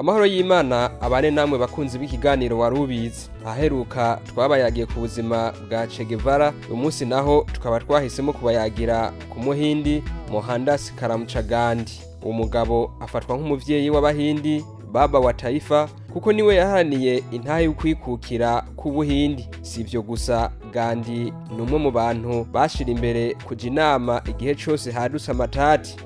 Amahoro y'Imana abane namwe bakunzi b'ikiganiro warubizi. Aheruka twabayagiye ku buzima bwa Che Guevara, uyu munsi naho tukaba twahisemo kubayagira ku muhindi Mohandas Gandhi. Uwo mugabo afatwa nk'umuvyeyi w'abahindi, baba wa taifa, kuko niwe yaharaniye intahe y'ukwikukira ku Buhindi. Si ivyo gusa, Gandhi numwe mu bantu bashira imbere kuja inama igihe cose hadutse amatati.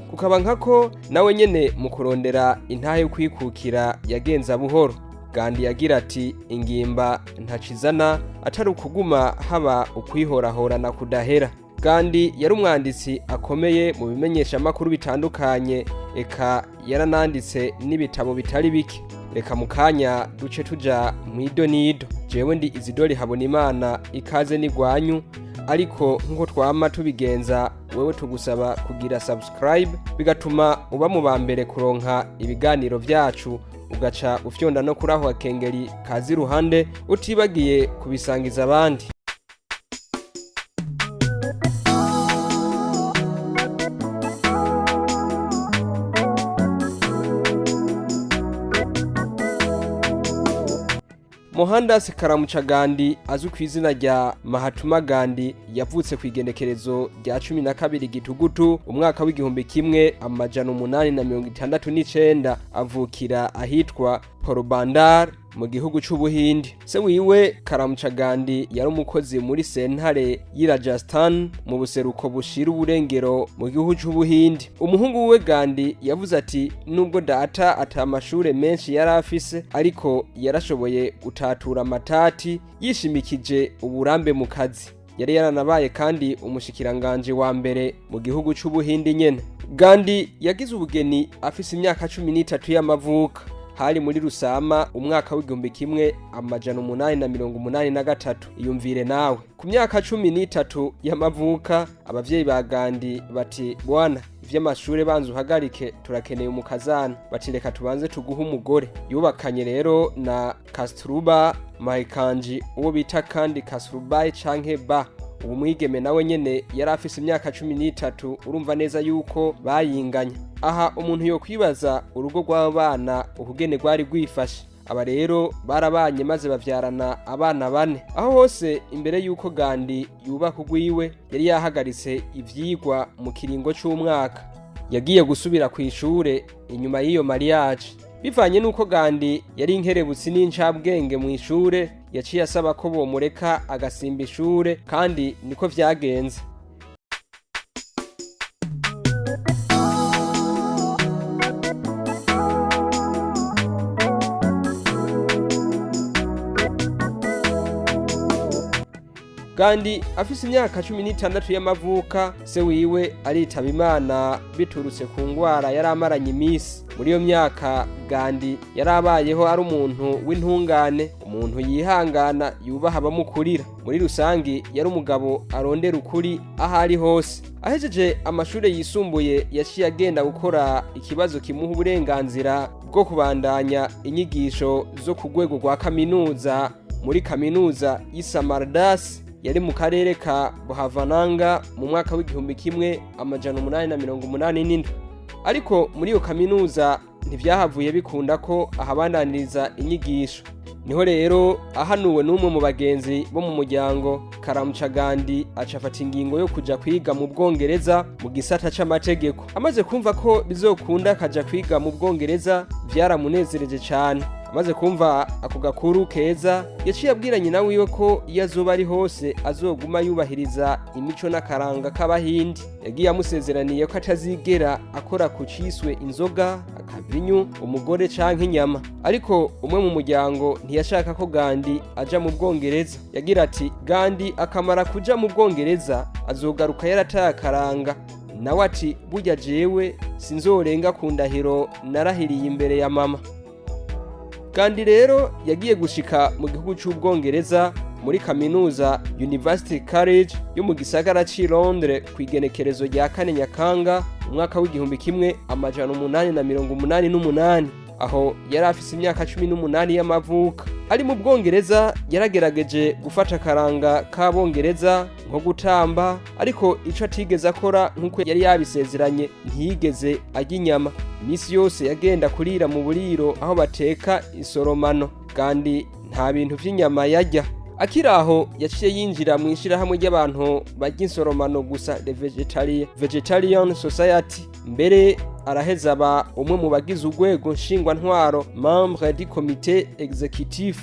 Kukaba nkako nawe nyene mu kurondera intahe y'ukwikukira yagenza buhoro. Gandhi yagira ati, ingimba ntacizana atari ukuguma haba ukwihorahorana kudahera. Gandhi yari umwanditsi akomeye mu bimenyesha makuru bitandukanye, eka yarananditse n'ibitabo bitari bike. Reka mukanya duce tuja mw'idonido. Jewe ndi Izidori Habonimana, ikaze n'igwanyu. Ariko nkuko twama tubigenza, wewe tugusaba kugira subscribe, bigatuma uba mu bambere kuronka ibiganiro vyacu, ugaca ufyonda no kuraho akengeri kazi ruhande, utibagiye kubisangiza abandi. Mohandas Gandhi azwi ku izina rya Mahatma Gandhi yavutse ku igenekerezo rya 12 Gitugutu umwaka w'igihumbi kimwe amajana 869, avukira ahitwa Porobandar mu gihugu c'Ubuhindi. Se wiwe Gandhi yari umukozi muri sentare y'i Rajasthan mu buseruko bushira uburengero mu gihugu c'Ubuhindi. Umuhungu we Gandhi yavuze ati, nubwo data atamashure menshi yari afise, ariko yarashoboye gutatura amatati yishimikije uburambe mu kazi. Yari yaranabaye kandi umushikiranganje wa mbere mu gihugu c'Ubuhindi nyene. Gandhi yagize ubugeni afise imyaka 13 y'amavuka. Hari muri Rusama umwaka w'igihumbi kimwe amajana 883. Iyumvire nawe, ku myaka 13 y'amavuka abavyeyi ba Gandhi bati, bwana ivy'amashure banzu uhagarike, turakeneye umukazana. Bati reka tubanze tuguhe umugore. Yubakanye rero na Kasturba Maikanji, uwo bita kandi Kasturbai canke Ba. Ubu mwigeme nawe nyene yari afise imyaka 13. Urumva neza yuko bayinganya. Aha umuntu yo kwibaza urugo rw'abana ukugene rwari rwifashe. Aba rero barabanye maze bavyarana abana 4. Aho hose imbere yuko Gandhi yubaka ugwiwe, yari yahagaritse ivyigwa mu kiringo c'umwaka. Yagiye gusubira ku ishure inyuma y'iyo mariage. Bivanye nuko Gandhi yari inkerebutsi n'incabwenge mu ishure, yaciye asaba ko bomureka agasimba ishure, kandi niko vyagenze. Gandhi afise imyaka 16 y'amavuka, se wiwe aritaba Imana biturutse ku ngwara yari amaranye imisi. Muri iyo myaka Gandhi yarabayeho ari umuntu w'intungane, umuntu yihangana, yubaha abamukurira. Muri rusangi yari umugabo arondera ukuri ahari hose. Ahejeje amashure yisumbuye, yaciye agenda gukora ikibazo kimuha uburenganzira bwo kubandanya inyigisho zo ku rwego rwa kaminuza muri kaminuza y'Samardas yari mu karere ka Bohavananga mu mwaka w'igihumbi kimwe amajana 887. Ariko muri iyo kaminuza ntivyahavuye bikunda ko ahabandaniriza inyigisho. Niho rero ahanuwe n'umwe mu bagenzi bo mu muryango, Gandhi acafata ingingo yo kuja kwiga mu Bwongereza mu gisata c'amategeko. Amaze kumva ko bizokunda akaja kwiga mu Bwongereza, vyaramunezereje cane. Amaze kumva ako gakuru keza, yaciye abwira nyina wiwe ko iyo azoba ari hose azoguma yubahiriza imico n'akaranga k'Abahindi. Yagiye amusezeraniye ko atazigera akora ku ciswe inzoga, akavinyu, umugore canke inyama. Ariko umwe mu muryango ntiyashaka ko Gandhi aja mu Bwongereza. Yagira ati, Gandhi akamara kuja mu Bwongereza azogaruka yarataye akaranga. Nawe ati, burya jewe sinzorenga ku ndahiro narahiriye imbere ya mama. Gandhi rero yagiye gushika mu gihugu c'Ubwongereza muri kaminuza University College yo mu gisagara ci Londres ku igenekerezo rya 4 Nyakanga umwaka w'igihumbi kimwe amajana 888. Aho yari afise imyaka 18 y'amavuka. Ari mu Bwongereza yaragerageje gufata akaranga k'Abongereza nko gutamba, ariko ico atigeze akora nkuko yari yabisezeranye, ntiyigeze ajya inyama. imisi yose yagenda kurira mu buriro aho bateka isoromano. Gandhi nta bintu vy'inyama yarya. Akiri aho yaciye yinjira mu ishirahamwe ry'abantu barya insoromano gusa, the Vegetarian Society. Mbere araheza aba umwe mu bagize urwego nshingwantwaro, membre du comité exécutif.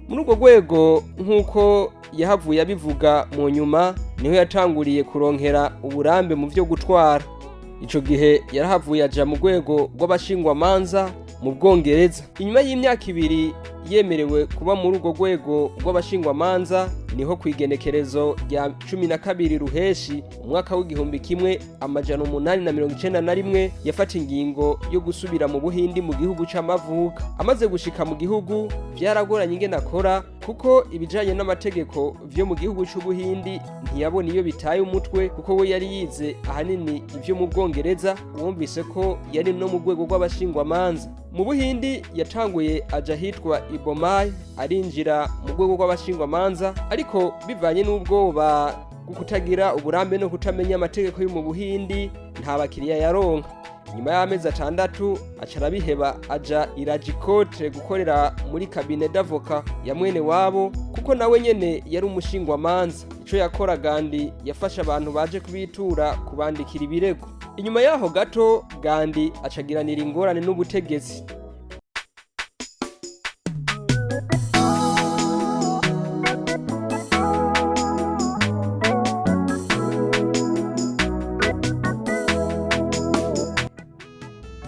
Muri urwo rwego nk'uko yahavuye abivuga mu nyuma, niho yatanguriye kuronkera uburambe mu vyo gutwara. Ico gihe yarahavuye aja mu rwego rw'abashingwamanza mu Bwongereza. Inyuma y'imyaka 2 yemerewe kuba muri urwo rwego rw'abashingwamanza, niho kwigenekerezo rya 12 ruheshi umwaka w'igihumbi kimwe amajana 891 yafata ingingo yo gusubira mu Buhindi mu gihugu c'amavuka. Amaze gushika mu gihugu vyaragoranye ingene akora, kuko ibijanye n'amategeko vyo mu gihugu c'Ubuhindi ntiyabona iyo bitaye umutwe, kuko we yari yize ahanini ivyo mu Bwongereza. Wumvise ko yari no mu rwego rw'abashingwamanza. Mu Buhindi yatanguye aja hitwa Ibomai, arinjira mu rwego rw'abashingwamanza, ariko bivanye n'ubwoba bwo kutagira uburambe no kutamenya amategeko yo mu Buhindi, nta bakiriya yaronka. Nyuma y'amezi 6 acara biheba, aja i Rajkote gukorera muri cabinet d'avocat ya mwene wabo, kuko nawe nyene yari umushingwamanza. Ico yakora Gandhi yafasha abantu baje kubitura kubandikira ibirego. Inyuma yaho gato Gandhi acagiranira ingorane n'ubutegetsi.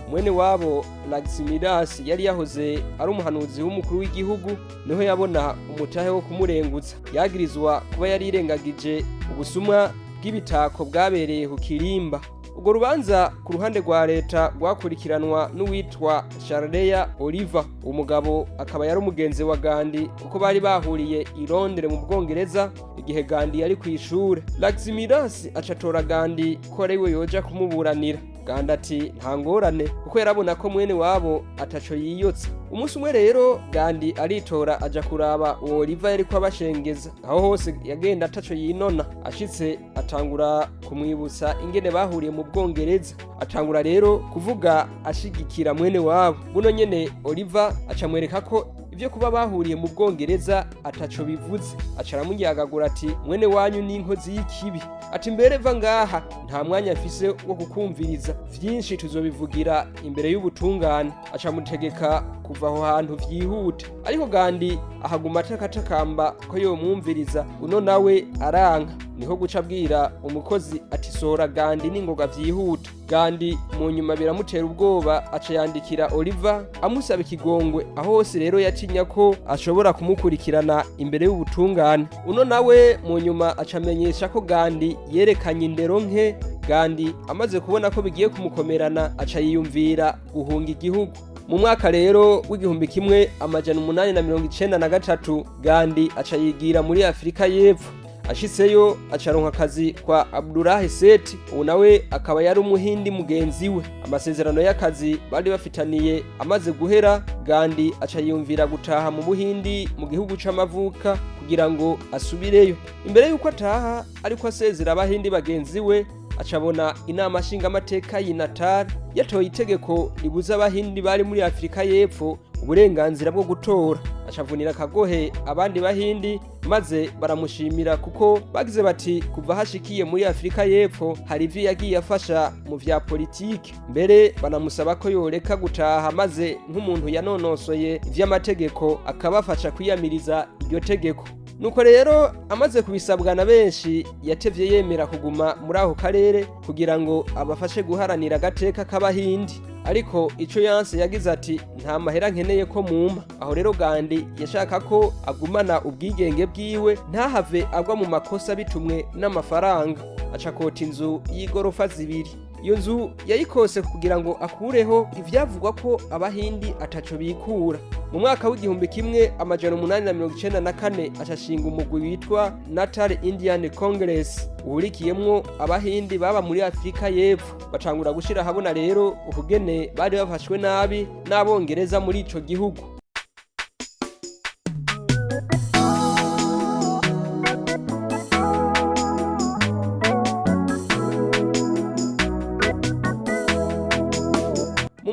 Mwene wabo Laxmidas yari yahoze ari umuhanuzi w'umukuru w'igihugu, niho yabona umutahe wo kumurengutsa. Yagirizwa kuba yari irengagije ubusumwa bw'ibitako bwabereye ku Kirimba. Urwo rubanza ku ruhande rwa leta rwakurikiranwa n'uwitwa Charles Oliver. Umugabo akaba yari umugenzi wa Gandhi, kuko bari bahuriye i Londres mu Bwongereza igihe Gandhi yari kw'ishure. Laxmidas acatora Gandhi ko ari we yoja kumuburanira. Gandhi ati nta ngorane, kuko yarabona ko mwene wabo ataco yiyotsa. Umunsi umwe rero Gandhi aritora aja kuraba uwo Oliver yariko abashengeza. Aho hose yagenda ataco yinona. Ashitse atangura kumwibutsa ingene bahuriye mu Bwongereza. Atangura rero kuvuga ashigikira mwene wabo. Buno nyene Oliver acamwereka ko ivyo kuba bahuriye mu Bwongereza ataco bivuze. Acara muryagagura ati mwene wanyu ni inkozi y'ikibi. Ati mbere va ngaha, nta mwanya afise wo kukumviriza, vyinshi tuzobivugira imbere y'ubutungane. Aca mutegeka kuva aho hantu vyihuta. Ariko Gandhi ahaguma atakatakamba ko yomwumviriza. Uno nawe aranka. Niho guca abwira umukozi ati sohora Gandhi n'ingoga vyihuta. Gandhi mu nyuma biramutera ubwoba, aca yandikira Oliver amusaba ikigongwe. Aho hose rero yatinya ko ashobora kumukurikirana imbere y'ubutungane. Uno nawe mu nyuma aca amenyesha ko Gandhi yerekanye indero nke. Gandhi amaze kubona ko bigiye kumukomerana, aca yiyumvira guhunga igihugu. Mu mwaka rero w'igihumbi kimwe amajana 893 Gandhi aca yigira muri Afrika y'Epfo. Ashitseyo acaronka akazi kwa Abdullah Seth, uwo nawe akaba yari umuhindi mugenzi we. Amasezerano y'akazi bari bafitaniye amaze guhera, Gandhi aca yumvira gutaha mu Buhindi mu gihugu c'amavuka kugira ngo asubireyo. Imbere yuko ataha ariko asezera abahindi bagenzi we, acabona inama nshinga amateka y'Inatal yatoye itegeko ribuza abahindi bari muri Afrika y'Epfo uburenganzira bwo gutora. Acavunira kagohe abandi bahindi, maze baramushimira kuko bagize bati kuva hashikiye muri Afrika y'Epfo hari ivyo yagiye afasha mu vya politike. Mbere banamusaba ko yoreka gutaha, maze nk'umuntu yanonosoye ivy'amategeko akabafasha kwiyamiriza iryo tegeko. Nuko rero amaze kubisabwa na benshi, yatevye yemera kuguma muri aho karere kugira ngo abafashe guharanira agateka k'abahindi. Ariko ico yanse yagize ati nta mahera nkeneye ko mumpa. Aho rero Gandhi yashaka ko agumana ubwigenge bwiwe, ntahave agwa mu makosa bitumwe n'amafaranga. Aca kota inzu y'igorofa 2. Iyo nzu yayikose kugira ngo akureho ivyavugwa ko abahindi ataco bikura. Mu mwaka w'igihumbi kimwe amajana 894 acashinga umugwi witwa Natal Indian Congress, uhurikiyemwo abahindi baba muri Afrika y'Epfo. Bacangura gushira habona rero ukugene bari bafashwe nabi n'abongereza muri ico gihugu.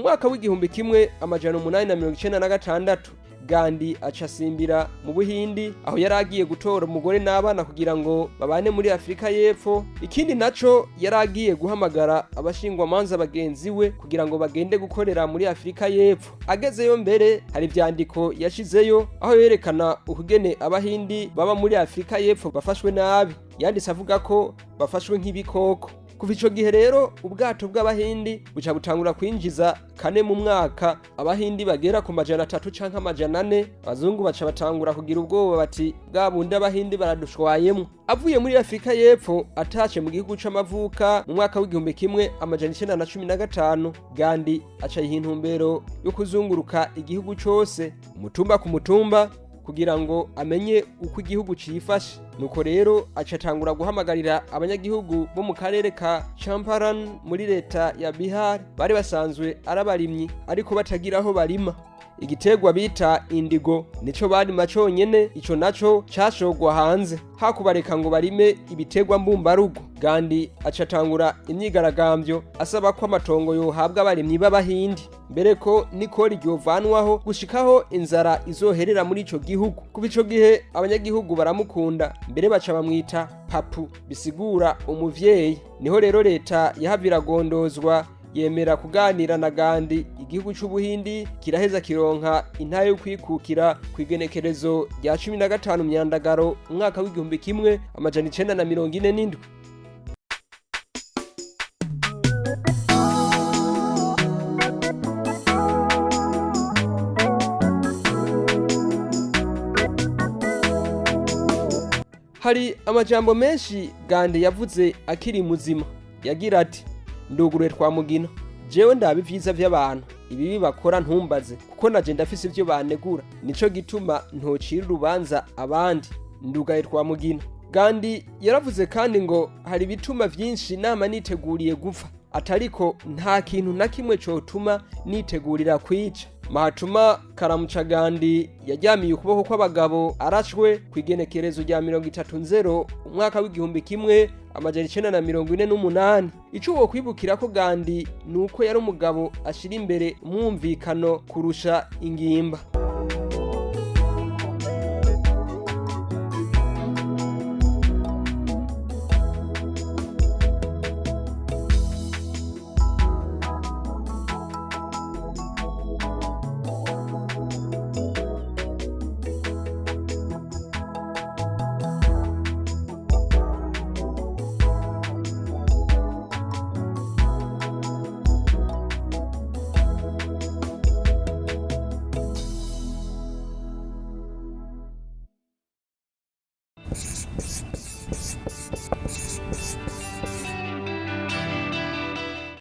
mwaka w'igihumbi kimwe amajana 896 Gandhi aca asimbira mu Buhindi aho yari agiye gutora umugore n'abana kugira ngo babane muri Afrika y'Epfo. Ikindi naco yari agiye guhamagara abashingwamanza bagenzi we kugira ngo bagende gukorera muri Afrika y'Epfo. Agezeyo mbere hari ivyandiko yashizeyo aho yerekana ukugene abahindi baba muri Afrika y'Epfo bafashwe nabi. Yanditse avuga ko bafashwe nk'ibikoko. Kuva ico gihe rero ubwato bw'abahindi buca butangura kwinjiza kane mu mwaka abahindi bagera ku majana 3 canke amajana 4. Abazungu baca batangura kugira ubwoba bati bwa bundi abahindi baradushwayemwo. Avuye muri Afrika y'Epfo atace mu gihugu c'amavuka mu mwaka w'igihumbi kimwe amajana 915 Gandhi aca yihintumbero yo kuzunguruka igihugu cose umutumba ku mutumba kugira ngo amenye uko igihugu cifashe. Nuko rero acatangura guhamagarira abanyagihugu bo mu karere ka Champaran muri leta ya Bihar bari basanzwe arabarimyi ariko batagiraho barima. Igiterwa bita indigo nico barima conyene, ico naco cashogwa hanze hakubareka ngo barime ibiterwa mbumbarugo. Gandhi acatangura imyigaragambyo asaba ko amatongo yohabwa abarimyi b'abahindi, mbere ko nikori ryovanwaho gushikaho inzara izoherera muri ico gihugu. Kuva ico gihe abanyagihugu baramukunda, mbere baca bamwita papu bisigura umuvyeyi. Niho rero leta yahaviragondozwa yemera kuganira na Gandhi. Igihugu c'Ubuhindi kiraheza kironka intahe yo kwikukira kwigenekerezo rya 15 Myandagaro umwaka w'igihumbi kimwe amajana 947. Hari amajambo menshi Gandhi yavuze akiri muzima. Yagira ati: nduguruye twamugina, jewe ndaba ivyiza vy'abantu, ibibi bakora ntumbaze kuko naje ndafise ivyo banegura, nico gituma ntocira urubanza abandi, ndugaye twamugina. Gandhi yaravuze kandi ngo hari bituma vyinshi nama niteguriye gupfa, atariko nta kintu na kimwe cotuma nitegurira kwica. Mahatma Karamuca Gandhi yajyamiye ukuboko kw'abagabo arashwe kwigenekerezo rya 30 umwaka w'igihumbi kimwe amajana 948. Ico wo kwibukira ko Gandhi nuko yari umugabo ashira imbere umwumvikano kurusha ingimba.